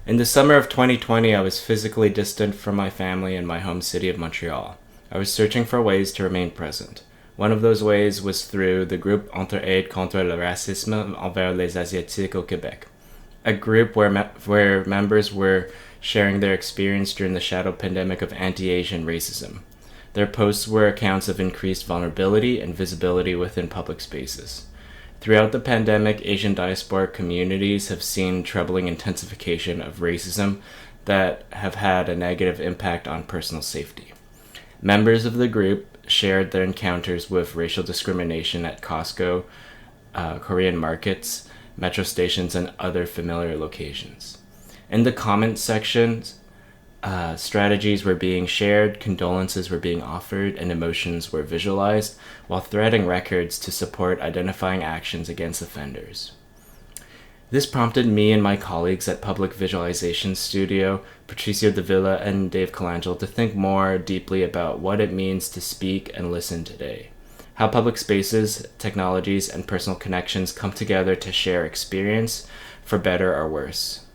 In the summer of 2020, I was physically distant from my family in my home city of Montreal. I was searching for ways to remain present. One of those ways was through the Groupe Contre le Racisme Envers les Asiatiques au Québec, a group where members were sharing their experience during the shadow pandemic of anti-Asian racism. Their posts were accounts of increased vulnerability and visibility within public spaces. Throughout the pandemic, Asian diasporic communities have seen troubling intensification of racism that have had a negative impact on personal safety. Members of the group shared their encounters with racial discrimination at Costco, Korean markets, metro stations, and other familiar locations. In the comments sections, strategies were being shared, condolences were being offered, and emotions were visualized, while threading records to support identifying actions against offenders. This prompted me and my colleagues at Public Visualization Studio, Patricio Dávila and Dave Colangelo, to think more deeply about what it means to speak and listen today. How public spaces, technologies, and personal connections come together to share experience, for better or worse.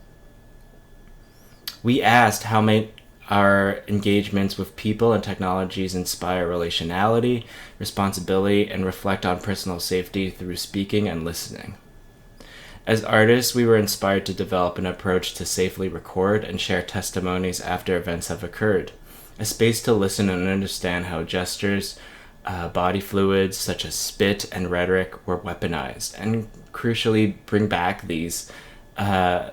We asked how may our engagements with people and technologies inspire relationality, responsibility, and reflect on personal safety through speaking and listening. As artists, we were inspired to develop an approach to safely record and share testimonies after events have occurred, a space to listen and understand how gestures, body fluids such as spit and rhetoric were weaponized, and crucially bring back these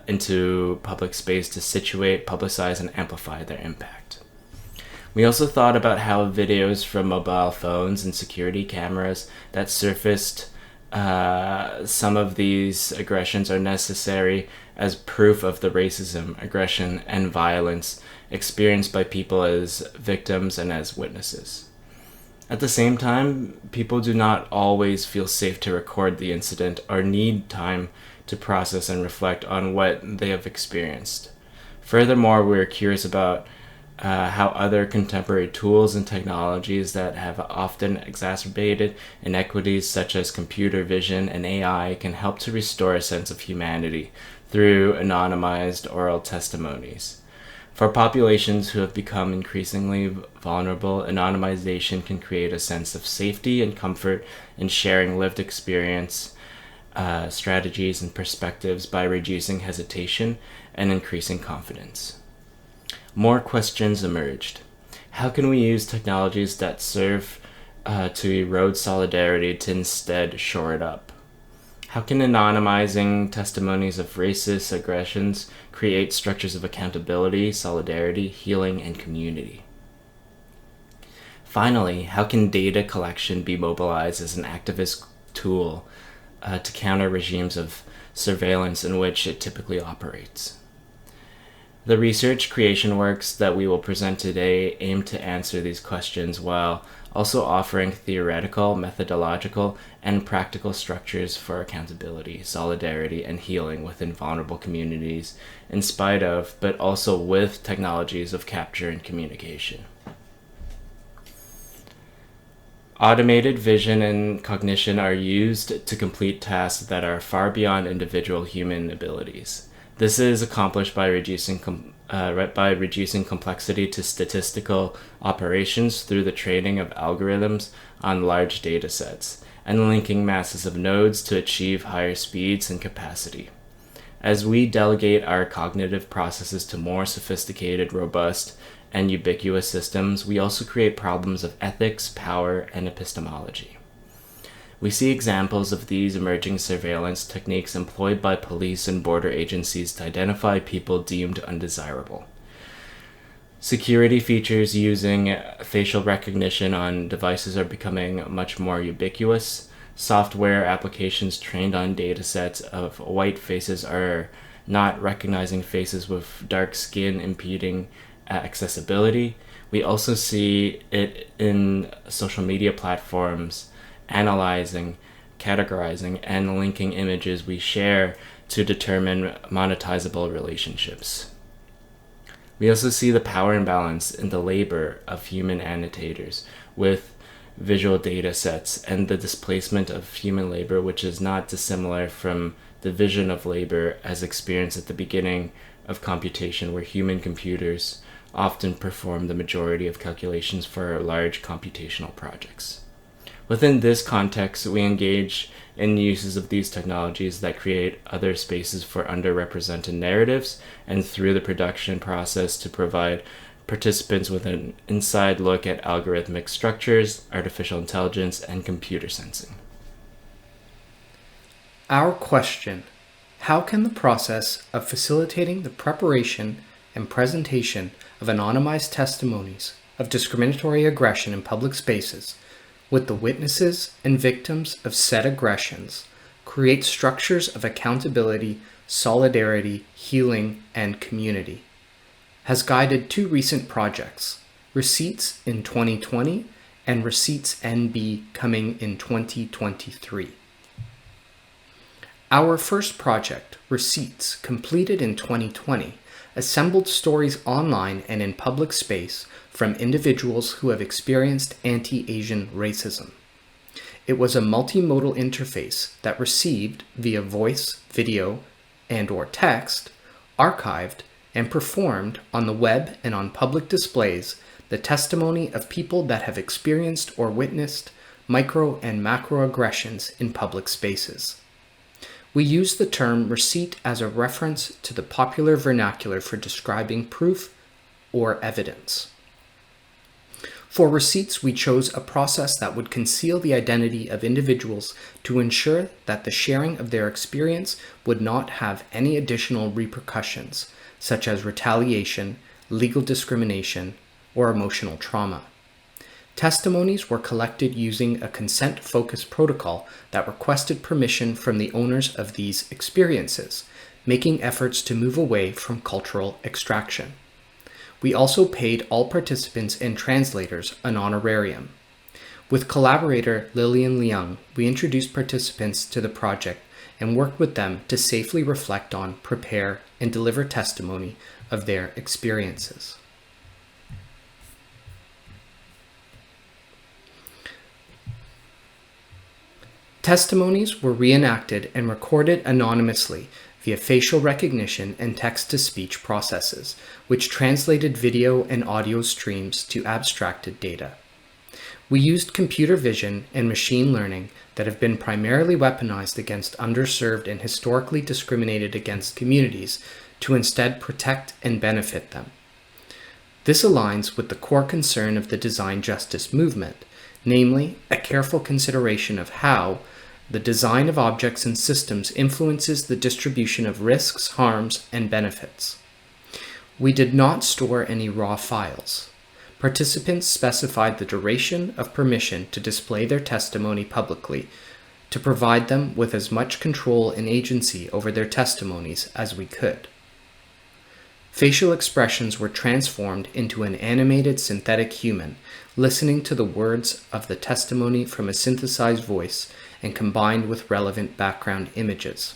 into public space to situate, publicize, and amplify their impact. We also thought about how videos from mobile phones and security cameras that surfaced some of these aggressions are necessary as proof of the racism, aggression, and violence experienced by people as victims and as witnesses. At the same time, people do not always feel safe to record the incident or need time to process and reflect on what they have experienced. Furthermore, we're curious about how other contemporary tools and technologies that have often exacerbated inequities such as computer vision and AI can help to restore a sense of humanity through anonymized oral testimonies. For populations who have become increasingly vulnerable, anonymization can create a sense of safety and comfort in sharing lived experience, strategies, and perspectives by reducing hesitation and increasing confidence. More questions emerged. How can we use technologies that serve to erode solidarity to instead shore it up? How can anonymizing testimonies of racist aggressions create structures of accountability, solidarity, healing, and community? Finally, how can data collection be mobilized as an activist tool to counter regimes of surveillance in which it typically operates? The research creation works that we will present today aim to answer these questions while also offering theoretical, methodological, and practical structures for accountability, solidarity, and healing within vulnerable communities, in spite of, but also with, technologies of capture and communication. Automated vision and cognition are used to complete tasks that are far beyond individual human abilities. This is accomplished by reducing complexity to statistical operations through the training of algorithms on large data sets, and linking masses of nodes to achieve higher speeds and capacity. As we delegate our cognitive processes to more sophisticated, robust, and ubiquitous systems, we also create problems of ethics, power, and epistemology. We see examples of these emerging surveillance techniques employed by police and border agencies to identify people deemed undesirable. Security features using facial recognition on devices are becoming much more ubiquitous. Software applications trained on datasets of white faces are not recognizing faces with dark skin, impeding accessibility. We also see it in social media platforms analyzing, categorizing, and linking images we share to determine monetizable relationships. We also see the power imbalance in the labor of human annotators with visual data sets and the displacement of human labor, which is not dissimilar from the vision of labor as experienced at the beginning of computation where human computers often perform the majority of calculations for large computational projects. Within this context, we engage in uses of these technologies that create other spaces for underrepresented narratives, and through the production process to provide participants with an inside look at algorithmic structures, artificial intelligence, and computer sensing. Our question: how can the process of facilitating the preparation and presentation of anonymized testimonies of discriminatory aggression in public spaces with the witnesses and victims of said aggressions create structures of accountability, solidarity, healing, and community, has guided two recent projects, Receipts in 2020 and Receipts NB coming in 2023. Our first project, Receipts, completed in 2020, assembled stories online and in public space from individuals who have experienced anti-Asian racism. It was a multimodal interface that received, via voice, video, and/or text, archived, and performed on the web and on public displays the testimony of people that have experienced or witnessed micro and macroaggressions in public spaces. We use the term receipt as a reference to the popular vernacular for describing proof or evidence. For receipts, we chose a process that would conceal the identity of individuals to ensure that the sharing of their experience would not have any additional repercussions, such as retaliation, legal discrimination, or emotional trauma. Testimonies were collected using a consent-focused protocol that requested permission from the owners of these experiences, making efforts to move away from cultural extraction. We also paid all participants and translators an honorarium. With collaborator Lillian Leung, we introduced participants to the project and worked with them to safely reflect on, prepare, and deliver testimony of their experiences. Testimonies were reenacted and recorded anonymously via facial recognition and text-to-speech processes, which translated video and audio streams to abstracted data. We used computer vision and machine learning that have been primarily weaponized against underserved and historically discriminated against communities to instead protect and benefit them. This aligns with the core concern of the design justice movement, namely a careful consideration of how the design of objects and systems influences the distribution of risks, harms, and benefits. We did not store any raw files. Participants specified the duration of permission to display their testimony publicly, to provide them with as much control and agency over their testimonies as we could. Facial expressions were transformed into an animated synthetic human, listening to the words of the testimony from a synthesized voice and combined with relevant background images.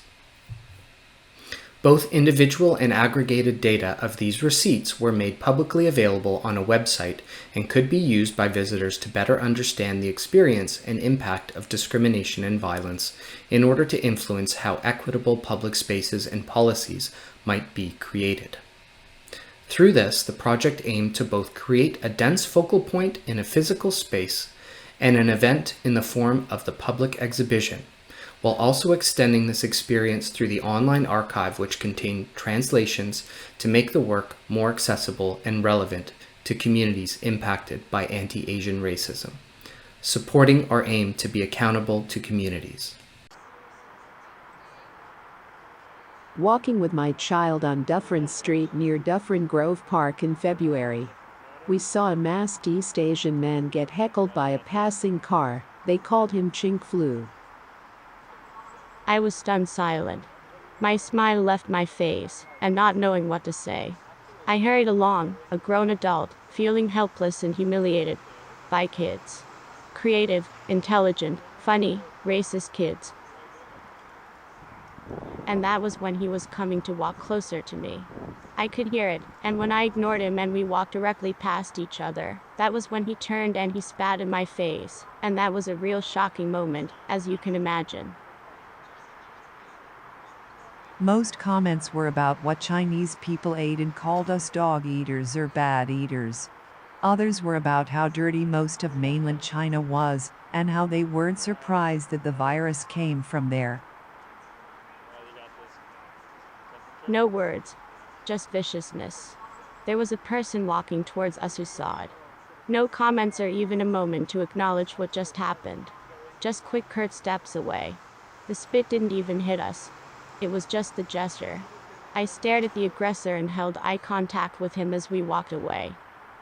Both individual and aggregated data of these receipts were made publicly available on a website and could be used by visitors to better understand the experience and impact of discrimination and violence in order to influence how equitable public spaces and policies might be created. Through this, the project aimed to both create a dense focal point in a physical space and an event in the form of the public exhibition, while also extending this experience through the online archive, which contained translations to make the work more accessible and relevant to communities impacted by anti-Asian racism, supporting our aim to be accountable to communities. Walking with my child on Dufferin Street near Dufferin Grove Park in February. We saw a masked East Asian man get heckled by a passing car. They called him Chink Flu. I was stunned silent. My smile left my face, and not knowing what to say. I hurried along, a grown adult, feeling helpless and humiliated by kids. Creative, intelligent, funny, racist kids. And that was when he was coming to walk closer to me. I could hear it, and when I ignored him and we walked directly past each other, that was when he turned and he spat in my face, and that was a real shocking moment, as you can imagine. Most comments were about what Chinese people ate and called us dog eaters or bad eaters. Others were about how dirty most of mainland China was, and how they weren't surprised that the virus came from there. No words, just viciousness. There was a person walking towards us who saw it. No comments or even a moment to acknowledge what just happened. Just quick curt steps away. The spit didn't even hit us. It was just the gesture. I stared at the aggressor and held eye contact with him as we walked away.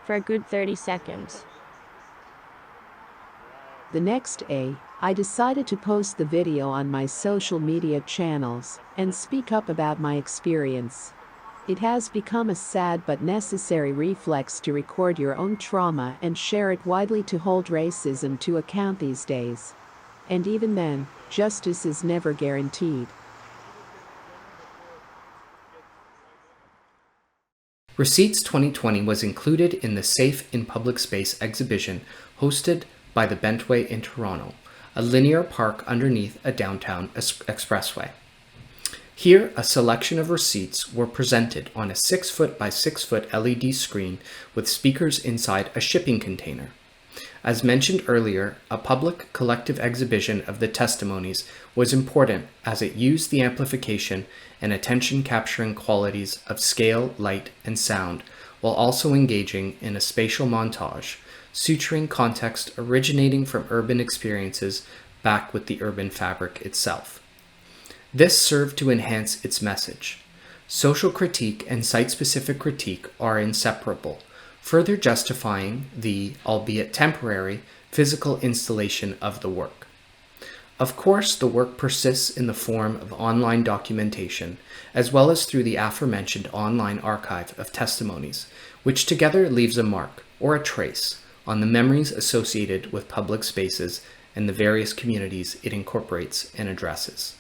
For a good 30 seconds. The next day, I decided to post the video on my social media channels and speak up about my experience. It has become a sad but necessary reflex to record your own trauma and share it widely to hold racism to account these days. And even then, justice is never guaranteed. Receipts 2020 was included in the Safe in Public Space exhibition hosted by the Bentway in Toronto, a linear park underneath a downtown expressway. Here, a selection of receipts were presented on a 6-foot by 6-foot LED screen with speakers inside a shipping container. As mentioned earlier, a public collective exhibition of the testimonies was important as it used the amplification and attention-capturing qualities of scale, light, and sound, while also engaging in a spatial montage, suturing context originating from urban experiences back with the urban fabric itself. This served to enhance its message. Social critique and site-specific critique are inseparable, further justifying the, albeit temporary, physical installation of the work. Of course, the work persists in the form of online documentation, as well as through the aforementioned online archive of testimonies, which together leaves a mark, or a trace, on the memories associated with public spaces and the various communities it incorporates and addresses.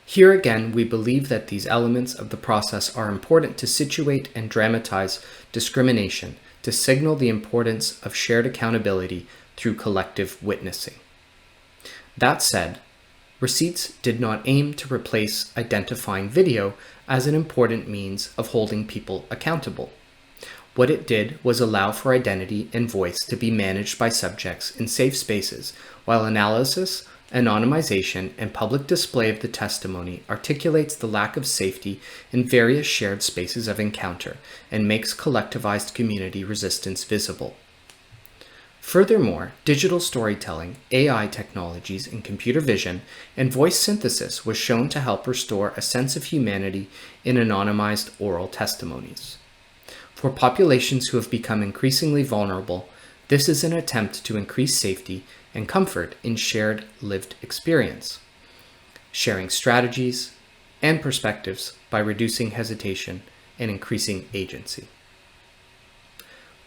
Here again, we believe that these elements of the process are important to situate and dramatize discrimination, to signal the importance of shared accountability through collective witnessing. That said, Receipts did not aim to replace identifying video as an important means of holding people accountable. What it did was allow for identity and voice to be managed by subjects in safe spaces, while analysis, anonymization, and public display of the testimony articulates the lack of safety in various shared spaces of encounter and makes collectivized community resistance visible. Furthermore, digital storytelling, AI technologies, and computer vision, and voice synthesis was shown to help restore a sense of humanity in anonymized oral testimonies. For populations who have become increasingly vulnerable, this is an attempt to increase safety and comfort in shared lived experience, sharing strategies and perspectives by reducing hesitation and increasing agency.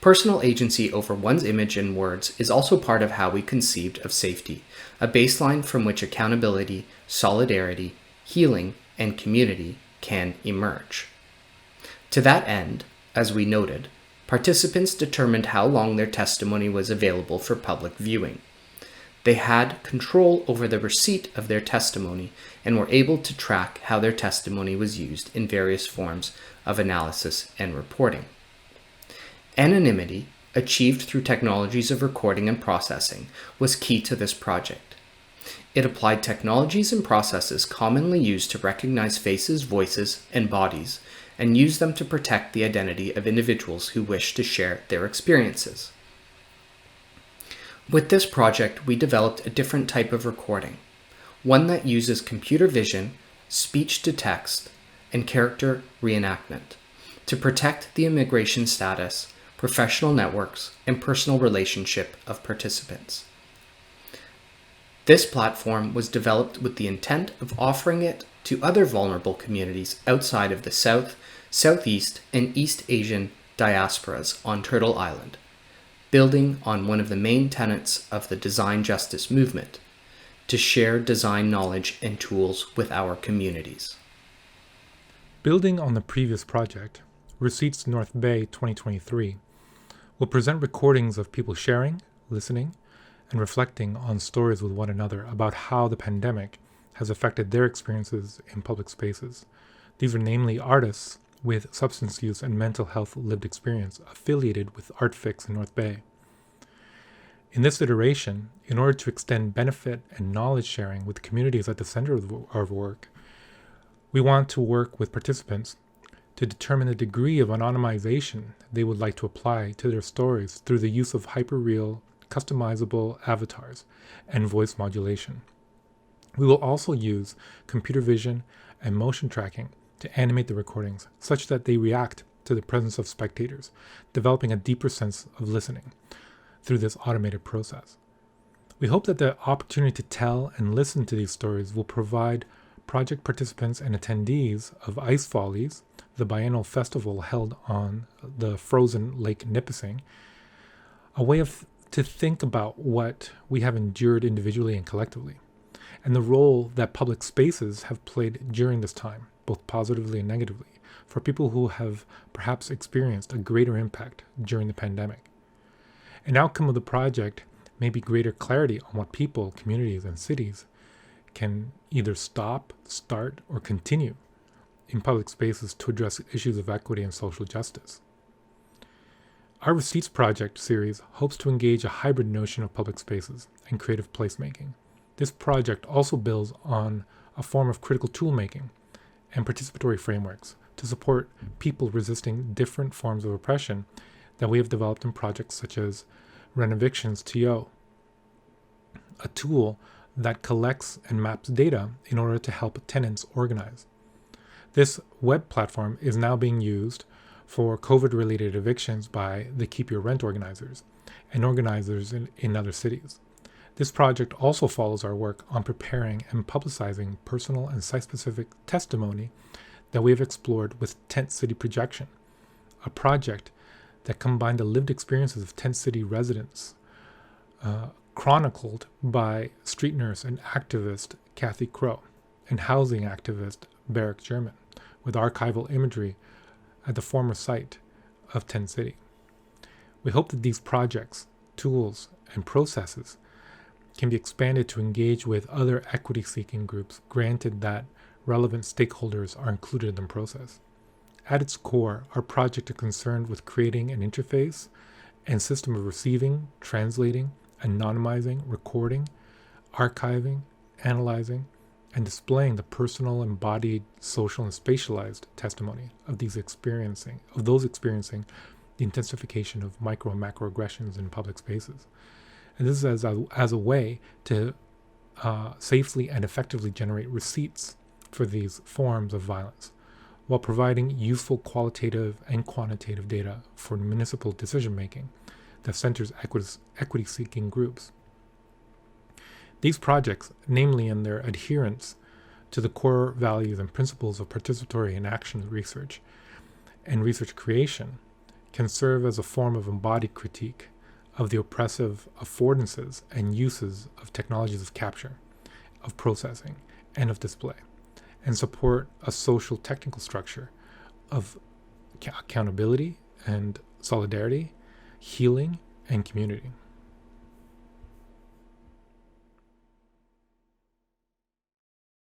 Personal agency over one's image and words is also part of how we conceived of safety, a baseline from which accountability, solidarity, healing, and community can emerge. To that end, as we noted, participants determined how long their testimony was available for public viewing. They had control over the receipt of their testimony and were able to track how their testimony was used in various forms of analysis and reporting. Anonymity, achieved through technologies of recording and processing, was key to this project. It applied technologies and processes commonly used to recognize faces, voices, and bodies, and used them to protect the identity of individuals who wish to share their experiences. With this project, we developed a different type of recording, one that uses computer vision, speech to text, and character reenactment to protect the immigration status, professional networks, and personal relationship of participants. This platform was developed with the intent of offering it to other vulnerable communities outside of the South, Southeast, and East Asian diasporas on Turtle Island, building on one of the main tenets of the design justice movement, to share design knowledge and tools with our communities. Building on the previous project, Receipts North Bay 2023 will present recordings of people sharing, listening, and reflecting on stories with one another about how the pandemic has affected their experiences in public spaces. These are namely artists with substance use and mental health lived experience affiliated with ArtFix in North Bay. In this iteration, in order to extend benefit and knowledge sharing with communities at the center of our work, we want to work with participants to determine the degree of anonymization they would like to apply to their stories through the use of hyperreal, customizable avatars and voice modulation. We will also use computer vision and motion tracking to animate the recordings such that they react to the presence of spectators, developing a deeper sense of listening through this automated process. We hope that the opportunity to tell and listen to these stories will provide project participants and attendees of Ice Follies, the biennial festival held on the frozen Lake Nipissing, a way to think about what we have endured individually and collectively, and the role that public spaces have played during this time, both positively and negatively, for people who have perhaps experienced a greater impact during the pandemic. An outcome of the project may be greater clarity on what people, communities, and cities can either stop, start, or continue in public spaces to address issues of equity and social justice. Our Receipts Project series hopes to engage a hybrid notion of public spaces and creative placemaking. This project also builds on a form of critical toolmaking and participatory frameworks to support people resisting different forms of oppression that we have developed in projects such as Renovictions TO, a tool that collects and maps data in order to help tenants organize. This web platform is now being used for COVID-related evictions by the Keep Your Rent organizers and organizers in other cities. This project also follows our work on preparing and publicizing personal and site-specific testimony that we have explored with Tent City Projection, a project that combined the lived experiences of Tent City residents, chronicled by street nurse and activist Kathy Crow and housing activist Barrick German, with archival imagery at the former site of Tent City. We hope that these projects, tools, and processes can be expanded to engage with other equity-seeking groups, granted that relevant stakeholders are included in the process. At its core, our project is concerned with creating an interface and system of receiving, translating, anonymizing, recording, archiving, analyzing, and displaying the personal, embodied, social, and spatialized testimony of those experiencing the intensification of micro and macroaggressions in public spaces. And this is as a way to safely and effectively generate receipts for these forms of violence, while providing useful qualitative and quantitative data for municipal decision-making that centers equity-seeking groups. These projects, namely in their adherence to the core values and principles of participatory and action research and research creation, can serve as a form of embodied critique of the oppressive affordances and uses of technologies of capture, of processing, and of display, and support a social technical structure of accountability and solidarity, healing, and community.